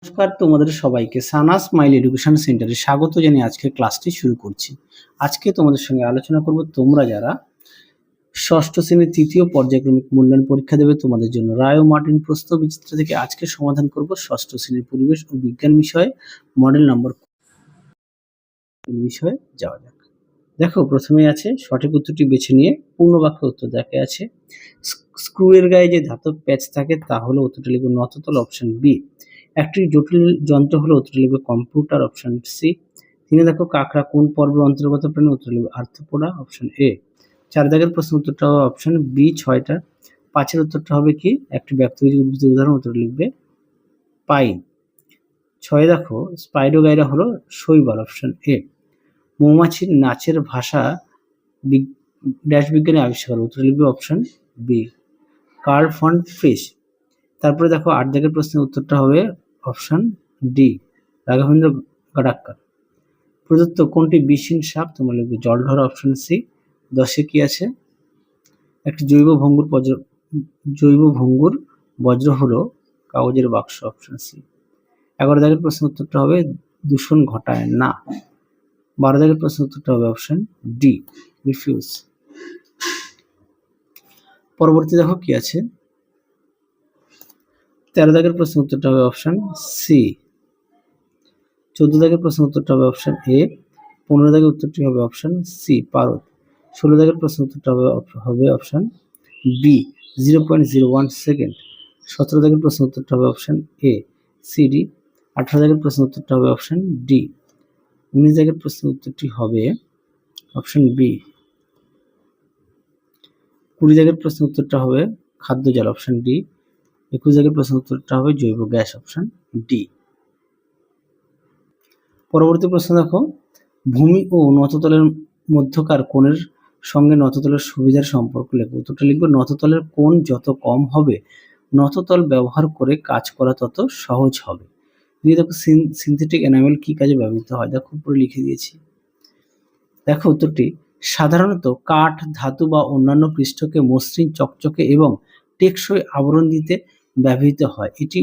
নমস্কার তোমাদের সবাইকে সানাস স্মাইল এডুকেশন সেন্টারে স্বাগত জানিয়ে আজকের ক্লাসটি শুরু করছি। আজকে তোমাদের সঙ্গে আলোচনা করব তোমরা যারা ষষ্ঠ শ্রেণীর তৃতীয় পর্যায়ক্রমিক মূল্যায়ন পরীক্ষা দেবে তোমাদের জন্য রায় ও মার্টিন প্রশ্ন বিচিত্র থেকে আজকে সমাধান করব ষষ্ঠ শ্রেণীর পরিবেশ ও বিজ্ঞান বিষয়ে মডেল নম্বর বিষয়ে যাওয়া যাক। দেখো প্রথমে আছে সঠিক উত্তরটি বেছে নিয়ে পূর্ণ বাক্যে উত্তর দেখা আছে। স্ক্রু এর গায়ে যে ধাতব প্যাচ থাকে তা হলো উত্তরটা লিখবে নততল অপশন বি। একটি জটিল যন্ত্র হলো উত্তরটা লিখবে কম্পিউটার অপশন সি। তিনে দেখো কাকড়া কোন পর্বের অন্তর্গত প্রাণী উত্তর লিখবে আর্থ্রোপোডা অপশন এ। 4 দাগের প্রশ্ন উত্তরটা হবে অপশন বি 6টা। 5 এর উত্তরটা হবে কি একটি ব্যক্তিগত উদ্ভিদের উদাহরণ উত্তর লিখবে পাইন। 6 দেখো স্পাইরোগাইরা হলো শৈবাল অপশন এ। মৌমাছির নাচের ভাষা ড্যাশ বিজ্ঞানী আবিষ্কার উত্তর লিখবে option B Karl von Frisch. তারপরে দেখো 8 দাগের প্রশ্নের উত্তরটা হবে অপশন ডি রাঘবেন্দ্র গডাক্কার। প্রদত্ত কোনটি বিষহীন সাপ তোমরা লিখবে জলঢরা অপশন সি। 10 কি আছে একটি জৈব ভঙ্গুর বজ্র হলো কাগজের বাক্স অপশন সি। 11 দাগের প্রশ্নের উত্তরটা হবে দূষণ ঘটায় না। 12 দাগের প্রশ্নের উত্তরটা হবে অপশন ডি রিফিউজ। পরবর্তী দেখো কি আছে 13 দাগের প্রশ্নের উত্তরটা হবে অপশন সি। 14 দাগের প্রশ্নের উত্তরটা হবে অপশন এ। 15 দাগের উত্তরটি হবে অপশন সি পারদ। 16 দাগের প্রশ্নের উত্তরটা হবে অপশন বি 0.01 সেকেন্ড। 17 দাগের প্রশ্নের উত্তরটা হবে অপশন এ সিডি। 18 দাগের প্রশ্নের উত্তরটা হবে অপশন ডি। 19 দাগের প্রশ্নের উত্তরটি হবে অপশন বি। 20 দাগের প্রশ্নের উত্তরটা হবে খাদ্য জল অপশন ডি। 21 দাগের প্রশ্নের উত্তরটা হবে জৈব গ্যাস অপশন ডি। পরবর্তী প্রশ্ন দেখো ভূমি ও নততলের মধ্যকার কোণের সঙ্গে নততলের সুবিধার সম্পর্ক লেখো। উত্তরটা লিখবে নততলের কোণ যত কম হবে নততল ব্যবহার করে কাজ করা তত সহজ হবে। দিয়ে দেখো সিনথেটিক এনামেল কি কাজে ব্যবহৃত হয় দেখো উপরে লিখে দিয়েছি। দেখো উত্তরটি সাধারণত কাঠ ধাতু বা অন্যান্য পৃষ্ঠকে মসৃণ চকচকে এবং টেকসই আবরণ দিতে ব্যবহৃত হয়। এটি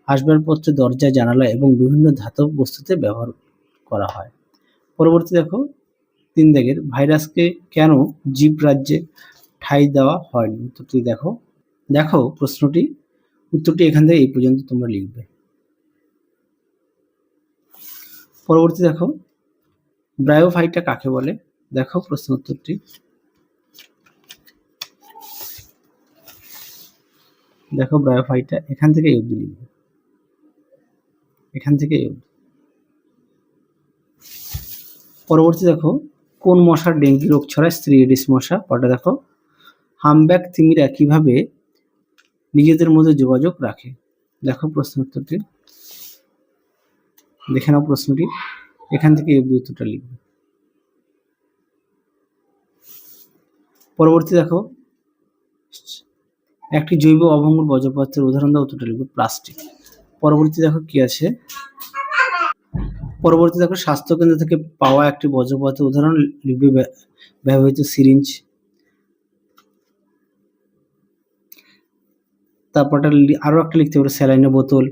আসবাবপত্র দরজা জানালা এবং বিভিন্ন ধাতব বস্তুতে ব্যবহার করা হয়। পরবর্তী দেখো 3 দাগের ভাইরাসকে কেন জীবরাজ্যে ঠাঁই দেওয়া হয়নি। উত্তরটি দেখো প্রশ্নটি উত্তরটি এখান থেকে এই পর্যন্ত তোমরা লিখবে। পরবর্তী দেখো ব্রায়োফাইটা কাকে বলে দেখো প্রশ্ন উত্তরটি। দেখো ব্রায়োফাইটা এখান থেকে এই অবধি লিখবে এখান থেকে এই অবধি। পরবর্তী দেখো কোন মশার ডেঙ্গি রোগ ছড়ায় স্ত্রী এডিস মশা। পরটা দেখো হামব্যাক তিমিরা কিভাবে নিজেদের মধ্যে যোগাযোগ রাখে দেখো প্রশ্ন উত্তরটি দেখে নাও প্রশ্নটি এখান থেকে এই অবধি উত্তরটা লিখবে। পরবর্তী দেখো একটি জৈব অভঙ্গুর বর্জ্য পদার্থের উদাহরণ দাও উত্তরটা লিখবে প্লাস্টিক। পরবর্তী দেখো কি আছে পরবর্তী দেখো স্বাস্থ্যকেন্দ্র থেকে পাওয়া একটি বর্জ্য পদার্থের উদাহরণ লিখবে ব্যবহৃত সিরিঞ্জ। তারপরটা আরো একটা লিখতে পারো স্যালাইনের বোতল।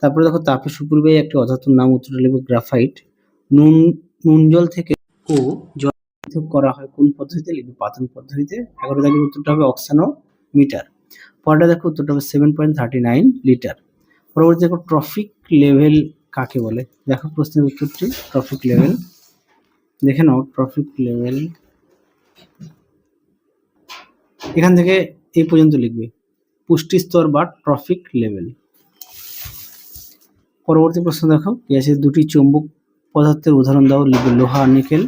তারপরে দেখো তাপে সুপরিবাহী একটি অধাতুর নাম উত্তরটা লিখবে গ্রাফাইট। নুন জল থেকে ও জল পৃথক করা হয় কোন পদ্ধতিতে লিখবে পাতন পদ্ধতিতে। 11 দাগের উত্তরটা হবে অক্সানোমিটার। পরটা দেখো উত্তরটা হবে 7.39 লিটার। পরবর্তী দেখো ট্রফিক লেভেল কাকে বলে দেখো প্রশ্নের উত্তরটি ট্রফিক লেভেল দেখে নাও। ট্রফিক লেভেল এখান থেকে এই পর্যন্ত লিখবে পুষ্টি স্তর বা ট্রফিক লেভেল। পরবর্তী প্রশ্ন দেখো কি আছে দুটি চৌম্বক পদার্থের উদাহরণ দাও লিখবে লোহা আর নিকেল।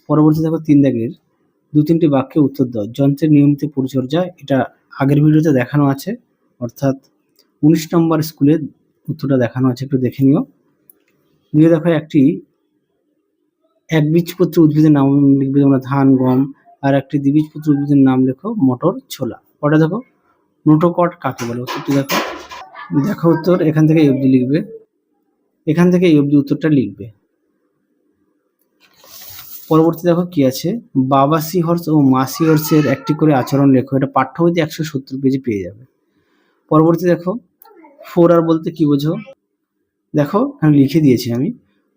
পরবর্তী দেখো 3 দাগের 2-3টি বাক্যে উত্তর দাও যন্ত্রের নিয়মিত পরিচর্যা। এটা আগের ভিডিওতে দেখানো আছে অর্থাৎ 19 নম্বর স্কুলে উত্তরটা দেখানো আছে একটু দেখে নিও। দিয়ে দেখো একটি একবীজপত্রী উদ্ভিদের নাম লিখবে তোমরা ধান গম আর একটি দ্বিবীজপত্রী উদ্ভিদের নাম লেখো মটর ছোলা। পরে দেখো নোটোকট কাকে বলে উত্তরটি দেখো উত্তর এখান থেকে এই অবধি লিখবে এখান থেকে এই অবধি উত্তরটা লিখবে। পরবর্তী দেখো কি আছে বাবা সি হর্স ও মা সি হর্সের একটি করে আচরণ লেখো। এটা পাঠ্য বইতে 170 পেজে পেয়ে যাবে। পরবর্তী দেখো 4R বলতে কি বোঝো দেখো এখানে লিখে দিয়েছি আমি।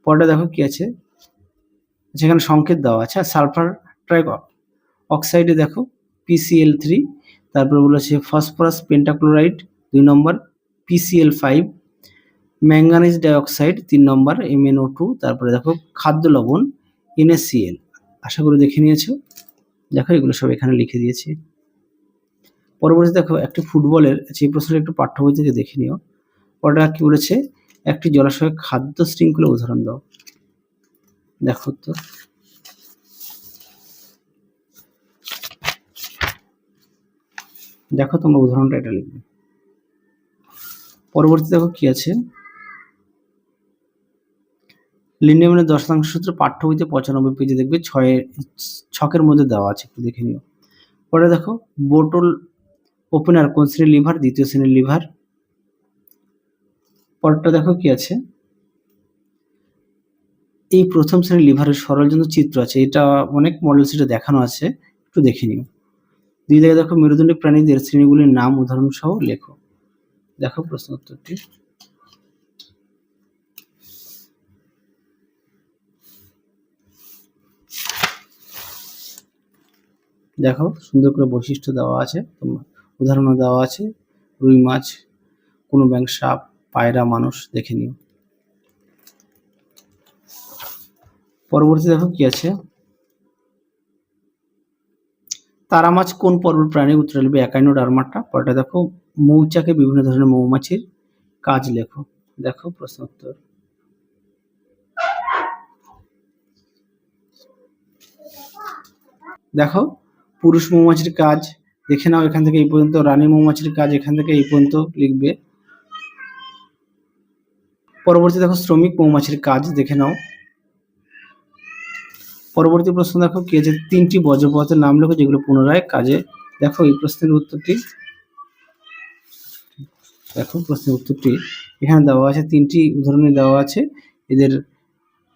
পরেরটা দেখো কি আছে, যেখানে সংকেত দেওয়া আছে। সালফার ট্রাই অক্সাইডে দেখো PCl3, তারপরে বলেছে ফসফরাস পেন্টাক্লোরাইড 2 নম্বর PCl5, ম্যাঙ্গানিজ ডাইঅক্সাইড 3 নম্বর MnO2, তারপরে দেখো খাদ্য লবণ NaCl। আশা করি দেখে নিয়েছো। দেখো এগুলো সব এখানে লিখে দিয়েছি। পরবর্তী দেখো একটি ফুটবলের যে প্রশ্নটা একটু পাঠ্য বই থেকে দেখে নিও। ওটা কি বলেছে, একটি জলাশয়ের খাদ্য শৃঙ্খলা উদাহরণ দাও। দেখো তো দেখো তোমরা উদাহরণটা এটা লিখবে। পরবর্তী দেখো কি আছে, লিন্ডেম্যানের 10 সূত্র পাঠ্য বইতে 95 পেজে দেখবে ছকের মধ্যে দেওয়া আছে, একটু দেখে নিও। পরে দেখো বোটল ওপেনার কোন শ্রেণীর লিভার, দ্বিতীয় শ্রেণীর লিভার। পরেরটা দেখো কি আছে, এই প্রথম শ্রেণীর লিভারের সরল জন্য চিত্র আছে, এটা অনেক মডেল সেটা দেখানো আছে, একটু দেখে নিও। দুই জায়গায় দেখো মেরুদণ্ডী প্রাণীদের শ্রেণীগুলির নাম উদাহরণ সহ লেখো। দেখো প্রশ্ন উত্তরটি। দেখো সুন্দর করে বৈশিষ্ট্য দেওয়া আছে, উদাহরণও দেওয়া আছে, রুই মাছ, কোনো ব্যাঙ, সাপ, পায়রা, মানুষ, দেখে নিও। পরবর্তী দেখো কি আছে, তারা মাছ কোন পর্বের প্রাণী, উত্তর লিখবে একাইনোডার্মাটা। পরেরটা দেখো মৌচাকে বিভিন্ন ধরনের মৌমাছির কাজ লেখো। দেখো প্রশ্ন উত্তর। দেখো পুরুষ মৌমাছির কাজ দেখে নাও এখান থেকে এই পর্যন্ত, রানী মৌমাছির কাজ এখান থেকে এই পর্যন্ত লিখবে। পরবর্তী দেখো শ্রমিক মৌমাছির কাজ দেখে নাও। পরবর্তী প্রশ্ন দেখো কি আছে, 3টি বজ্রপদার্থের নাম লেখো যেগুলো পুনরায় কাজে। দেখো এই প্রশ্নের উত্তরটি, দেখো প্রশ্নের উত্তরটি এখানে দেওয়া আছে, 3টি উদাহরণে দেওয়া আছে, এদের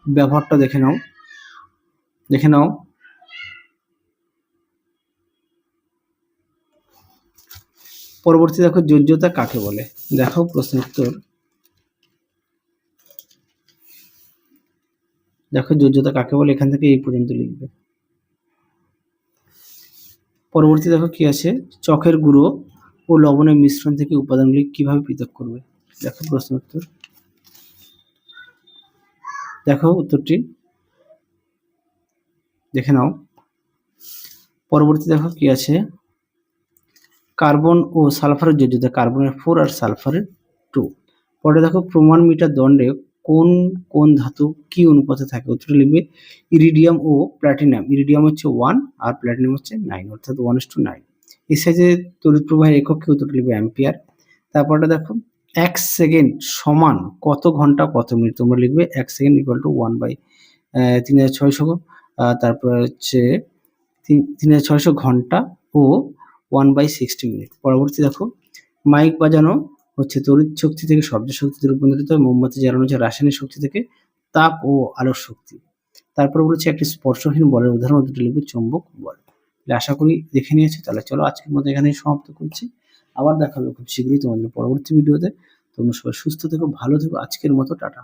ব্যবহারটা দেখে নাও। পরবর্তী দেখো যোজ্যতা কাকে বলে। দেখো প্রশ্নের উত্তর। দেখো যোজ্যতা কাকে বলে, এখান থেকে এই পর্যন্ত লিখবে। পরবর্তী দেখো কি আছে, চকের গুঁড়ো ও লবণের মিশ্রণ থেকে উপাদানগুলি কিভাবে পৃথক করবে। দেখো প্রশ্ন উত্তর। দেখো উত্তরটি দেখে নাও। পরবর্তী দেখো কি আছে, কার্বন ও সালফারের যোজ্যতা, কার্বনের 4 আর সালফারের 2। পরে দেখো প্রমাণ মিটার দণ্ডে কোন কোন ধাতু কি অনুপাতে থাকে, উত্তরে লিখবে ইরিডিয়াম ও প্ল্যাটিনাম। ইরিডিয়াম হচ্ছে 1 আর প্ল্যাটিনাম হচ্ছে 9, অর্থাৎ 1:9। এই সাইজে তড়িৎ প্রবাহের একক কি, উত্তরে লিখবে অ্যাম্পিয়ার। তারপরটা দেখো 1 সেকেন্ড সমান কত ঘন্টা কত মিনিট, তোমরা লিখবে 1 সেকেন্ড ইকুয়াল টু 1/3600, তারপর হচ্ছে 3600 ঘন্টা ও 1/60 মিনিট। পরবর্তী দেখো মাইক বাজানো হচ্ছে তড়িৎ শক্তি থেকে শব্দ শক্তিতে রূপান্তরিত হয়, মোমবাতি জ্বালানো হচ্ছে রাসায়নিক শক্তি থেকে তাপ ও আলোর শক্তি। তারপর বলেছে একটি স্পর্শহীন বলের উদাহরণ, দুটি লিখবে চৌম্বক বল। আশা করি দেখে নিয়েছো। তাহলে চলো আজকের মতো এখানেই সমাপ্ত করছি, আবার দেখা হবে খুব শীঘ্রই তোমাদের পরবর্তী ভিডিওতে। তোমরা সবাই সুস্থ থেকো, ভালো থেকো, আজকের মতো টাটা।